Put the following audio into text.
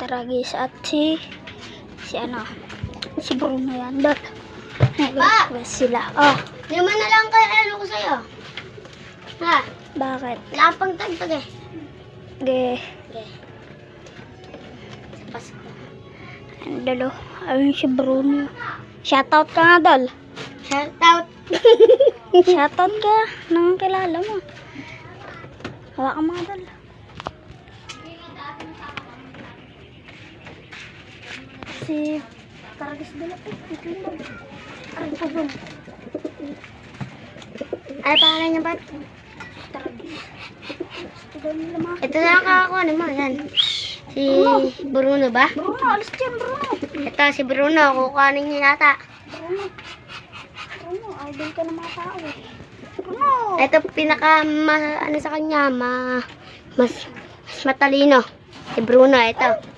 Taragis at si Bruno yan. Dot. Sila. Oh. Lima na lang kayo ano ko sa'yo. Ha? Bakit? Wala pang tagtag eh. Ge. Okay. Sa Pasko. Dalo. Ayun si Bruno. Shoutout ka nga, Dol. Shout out. Shoutout ka. Nang kilala mo. Hawa ka mga, Dol. Si Taragis dala po. Ay, pabon. Ay, pangalan niya ba? Taragis. Ito na ang kakakuha mo. Yan. Si Bruno ba? Bruno, alis dyan, Bruno. Ito si Bruno. Kukuhanin niya yata. Bruno, idol ka ng mga tao eh. Bruno! Ito pinaka ano sa kanya. Mas matalino. Si Bruno. Ito.